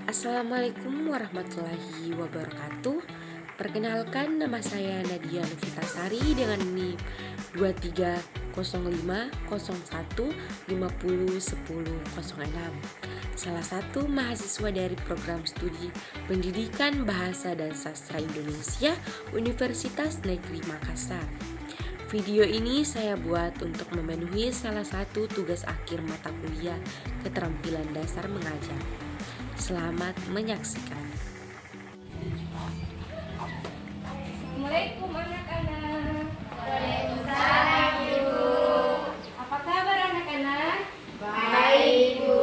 Assalamualaikum warahmatullahi wabarakatuh. Perkenalkan, nama saya Nadia Novitasari dengan NIM 230501501006. Salah satu mahasiswa dari program studi Pendidikan Bahasa dan Sastra Indonesia Universitas Negeri Makassar. Video ini saya buat untuk memenuhi salah satu tugas akhir mata kuliah Keterampilan Dasar Mengajar. Selamat menyaksikan. Assalamualaikum anak-anak. Waalaikumsalam, Ibu. Apa kabar anak-anak? Baik, Bu.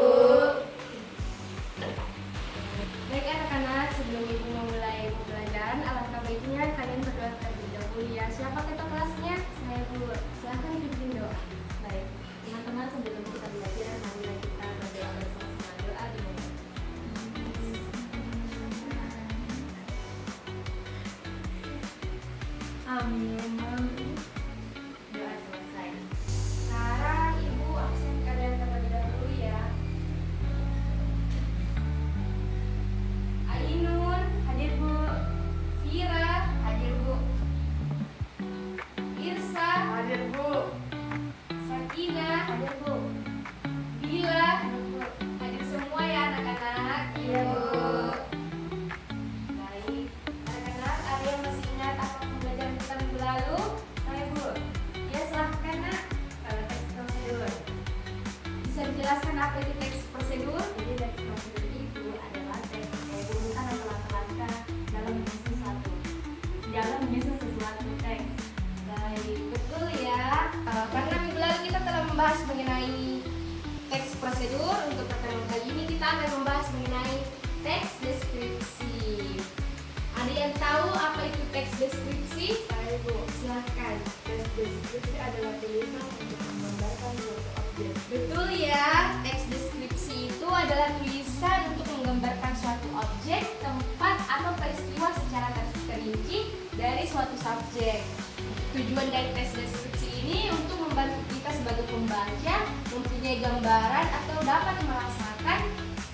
Baik anak-anak, sebelum Ibu memulai pembelajaran, alangkah baiknya kalian berdoa terlebih dahulu ya. Siapa ketua kelasnya? Saya Bu. Silahkan dipimpin doa. Baik, teman-teman, sebelum kita belajar, marilah kita berdoa bersama-sama. Doa dimulai. Amin. Doa selesai. Sekarang Ibu absen kalian terlebih dahulu ya. Ainun, hadir Bu. Fira, Hadir, Bu. Irsa, Hadir, Bu. Sakinah, Hadir, Bu. Bila, Hadir, Bu. hadir semua ya anak-anak. Iya, Bu. Baik, anak-anak, ada yang masih ingat apa pembelajaran kita minggu lalu? Saya, Bu. Ya, silahkan nak. Kalau teks prosedur. Bisa dijelaskan apa itu teks prosedur? Jadi teks prosedur itu adalah urutan atau langkah-langkah dalam menyusun sesuatu teks. Baik, betul ya. Karena minggu lalu kita telah membahas mengenai teks prosedur, untuk pertemuan kali ini kita akan membahas mengenai teks deskripsi. Ada yang tahu apa itu teks deskripsi? Saya, Bu. Silahkan. Teks deskripsi adalah tulisan untuk menggambarkan suatu objek. Betul ya, teks deskripsi itu adalah tulisan untuk menggambarkan suatu objek, tempat, atau peristiwa secara terperinci dari suatu subjek. Tujuan dari teks deskripsi ini untuk membantu kita sebagai pembaca mempunyai gambaran atau dapat merasakan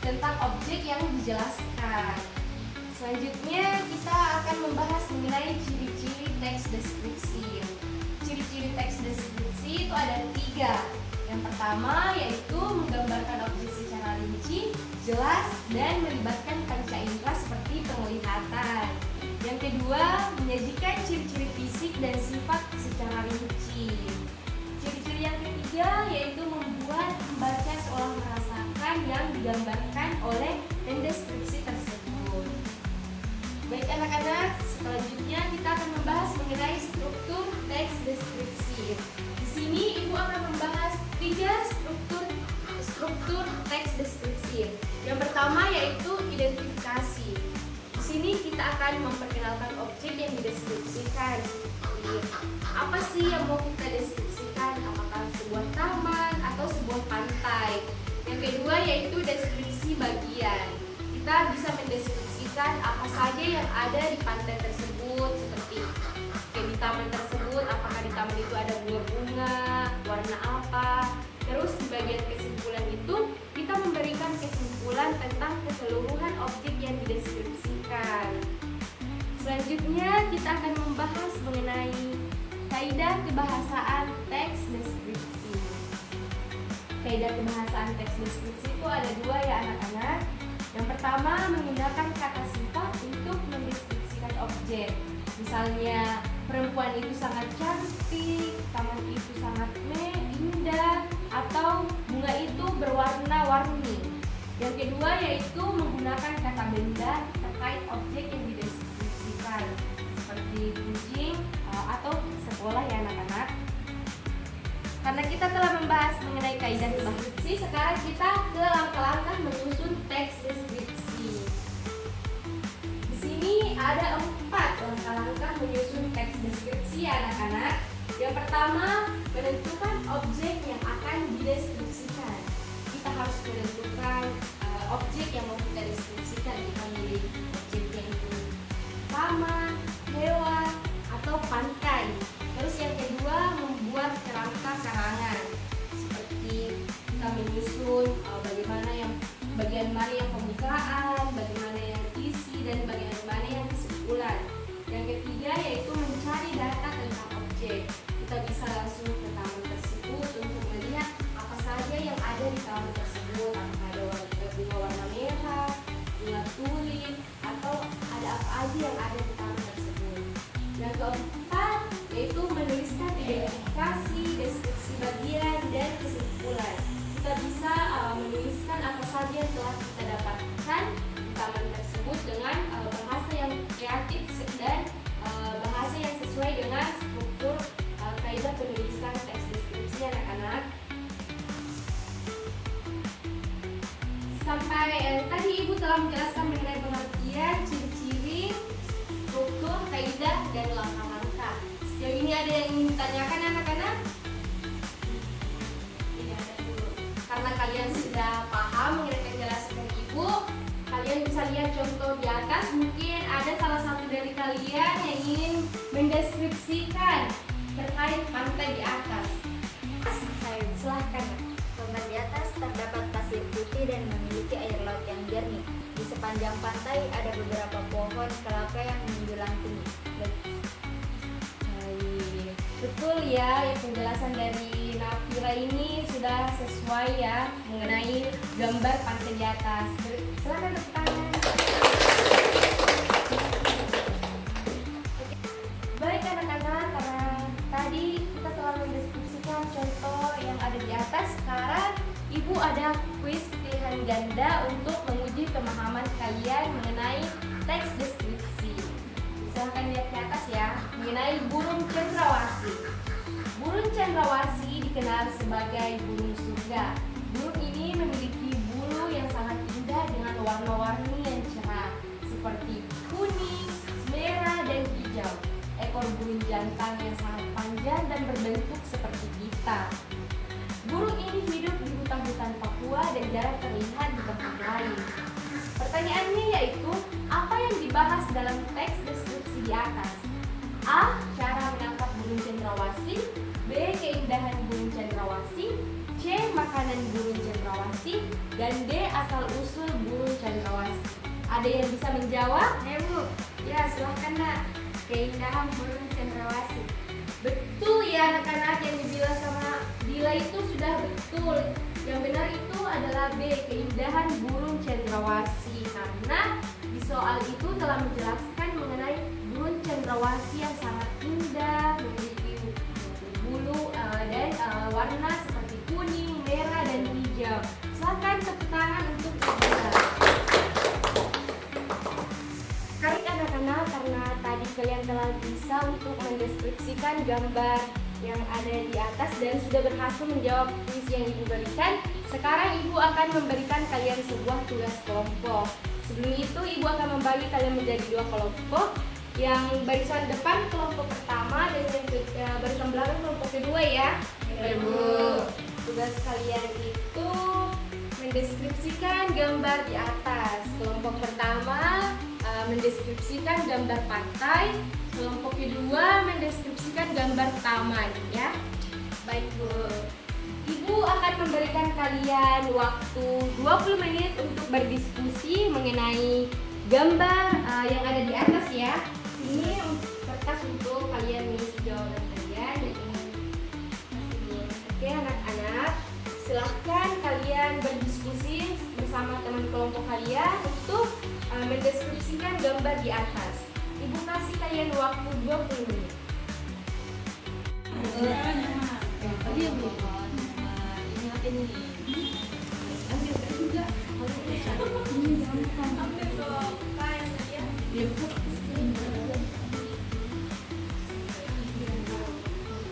tentang objek yang dijelaskan. Selanjutnya kita akan membahas mengenai ciri-ciri teks deskripsi. Ciri-ciri teks deskripsi itu ada 3. Yang pertama yaitu menggambarkan objek secara rinci, jelas, dan melibatkan panca indera seperti penglihatan. Yang kedua, menyajikan ciri-ciri fisik dan sifat secara rinci. Ciri-ciri yang ketiga yaitu membuat pembaca seolah merasakan yang digambarkan oleh deskripsi tersebut. Baik anak-anak, selanjutnya kita akan membahas mengenai struktur teks deskripsi. Di sini Ibu akan membahas 3 struktur teks deskripsi. Yang pertama yaitu identifikasi. Di sini kita akan memperkenalkan objek yang dideskripsikan. Apa sih yang mau kita deskripsikan? Apakah sebuah taman atau sebuah pantai? Yang kedua yaitu deskripsi bagian. Kita bisa mendeskripsikan apa saja yang ada di pantai tersebut, seperti di taman tersebut, apakah di taman itu ada bunga-bunga, warna apa. Terus di bagian kesimpulan itu kita memberikan kesimpulan tentang keseluruhan objek yang dideskripsikan. Selanjutnya kita akan membahas mengenai kaidah kebahasaan teks deskripsi. Kaidah kebahasaan teks deskripsi itu ada 2 ya anak-anak. Yang pertama, menggunakan kata sifat untuk mendeskripsikan objek. Misalnya, perempuan itu sangat cantik, taman itu sangat indah, atau bunga itu berwarna-warni. Yang kedua yaitu menggunakan kata benda terkait objek yang dideskripsikan, seperti kucing atau sekolah ya anak-anak. Karena kita telah membahas mengenai kaidah deskripsi, sekarang kita ke langkah-langkah menyusun teks deskripsi. Di sini ada 4 langkah-langkah menyusun teks deskripsi ya anak-anak. Yang pertama, menentukan objek yang akan dideskripsikan. Kita harus menentukan objek yang mau kita deskripsikan. Kita milih objeknya itu taman, hewan, atau pantai. Terus yang kedua, membuat kerangka karangan, seperti kita menyusun bagaimana yang bagian mana yang pembukaan, menggabungkan apa saja yang telah kita dapatkan di taman tersebut dengan bahasa yang kreatif dan bahasa yang sesuai dengan struktur kaidah penulisan teks deskripsi anak-anak. Sampai tadi Ibu telah menjelaskan mengenai pengertian, ciri-ciri, struktur, kaidah, dan langkah-langkah. Sejauh ini ada yang ingin ditanyakan anak-anak? Tidak ada dulu. Karena kalian sudah paham mengenai penjelasan dari Ibu, kalian bisa lihat contoh di atas. Mungkin ada salah satu dari kalian yang ingin mendeskripsikan terkait pantai di atas. Silahkan. Pantai di atas terdapat pasir putih dan memiliki air laut yang jernih. Di sepanjang pantai ada beberapa pohon kelapa yang menjulang tinggi. Baik, betul ya, penjelasan dari Nafira ini sudah sesuai ya mengenai gambar pantai di atas. Silakan tepuk tangan. Baik anak-anak, karena tadi kita telah mendeskripsikan contoh yang ada di atas, sekarang Ibu ada kuis pilihan ganda untuk menguji pemahaman kalian mengenai teks deskripsi. Silahkan lihat ke atas ya, mengenai burung cendrawasih. Burung cendrawasih dikenal sebagai burung surga. Burung ini memiliki bulu yang sangat indah dengan warna-warni yang cerah, seperti kuning, merah, dan hijau. Ekor burung jantan yang sangat panjang dan berbentuk seperti gitar. Burung ini hidup di hutan-hutan Papua dan jarang terlihat di tempat lain. Pertanyaannya yaitu, apa yang dibahas dalam teks deskripsi di atas? A. Cara menangkap burung cendrawasih. B. Keindahan burung cendrawasih. C. Makanan burung cendrawasih. Dan D. Asal-usul burung cendrawasih. Ada yang bisa menjawab? Bu, Ya, silahkan nak. keindahan burung cendrawasih. Betul ya anak-anak, yang dibilang sama Dila itu sudah betul. Yang benar itu adalah B, keindahan burung cendrawasih. Karena di soal itu telah menjelaskan mengenai burung cendrawasih yang sangat indah, memiliki bulu dan warna seperti kuning, merah, dan hijau. Silakan tepuk tangan untuk Dila. Baik anak-anak, karena tadi kalian telah bisa untuk mendeskripsikan gambar yang ada di atas dan sudah berhasil menjawab kuis yang Ibu berikan, sekarang Ibu akan memberikan kalian sebuah tugas kelompok. Sebelum itu Ibu akan membagi kalian menjadi 2 kelompok. Yang barisan depan kelompok pertama dan yang barisan belakang kelompok kedua ya. Ibu. Tugas kalian itu mendeskripsikan gambar di atas. Kelompok pertama mendeskripsikan gambar pantai, kelompok kedua mendeskripsikan gambar taman ya. Baik Bu. Ibu akan memberikan kalian waktu 20 menit untuk berdiskusi mengenai gambar yang ada di atas ya. Ini kertas untuk kalian mengisi jawaban kalian dan ini. Oke anak-anak, silahkan kalian berdiskusi bersama teman kelompok kalian untuk mendeskripsikan gambar di atas. Ibu kasih kalian waktu 20 menit.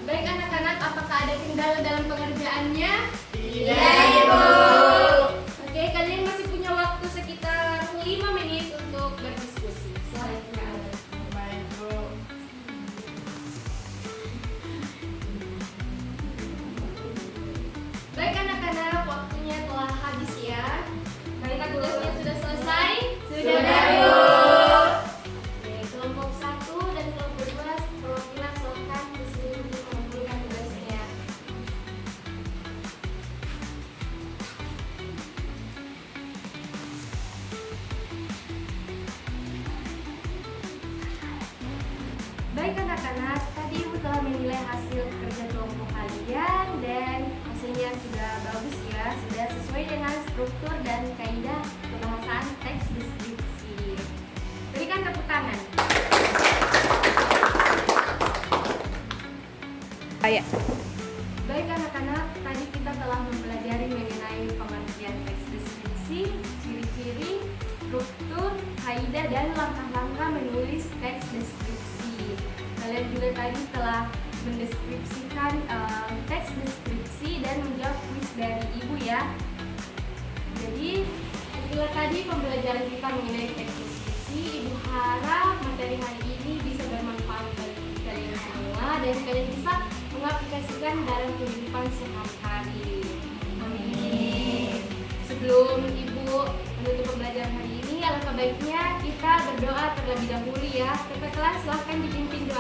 Baik anak-anak, apakah ada kendala dalam pengerjaannya? Tidak, Ibu. Oke, kalian masih punya waktu sekitar 5 menit untuk berdiskusi. Silakan. Baik, Bu. Baik anak-anak, waktunya telah habis ya. Mereka tugasnya sudah selesai? Sudah, Bu. Oke, kelompok 1 dan kelompok 2 perwakilan silakan di sini untuk mengumpulkan tugasnya. Baik anak-anak, tadi Ibu telah menilai hasil kerja kelompok kalian dan hasilnya sudah bagus ya, sudah sesuai dengan struktur dan kaidah pembahasan teks deskripsi. Berikan tepuk tangan. Baik anak-anak, tadi kita telah mempelajari mengenai pengertian teks deskripsi mendeskripsikan teks deskripsi dan menjawab kuis dari Ibu ya. Jadi itulah tadi pembelajaran kita mengenai teks deskripsi. Ibu harap materi hari ini bisa bermanfaat bagi kalian semua dan kalian bisa mengaplikasikan dalam kehidupan sehari-hari. Amin. Sebelum Ibu menutup pembelajaran hari ini, alangkah baiknya kita berdoa terlebih dahulu ya. Kakak kelas silahkan dipimpin doa.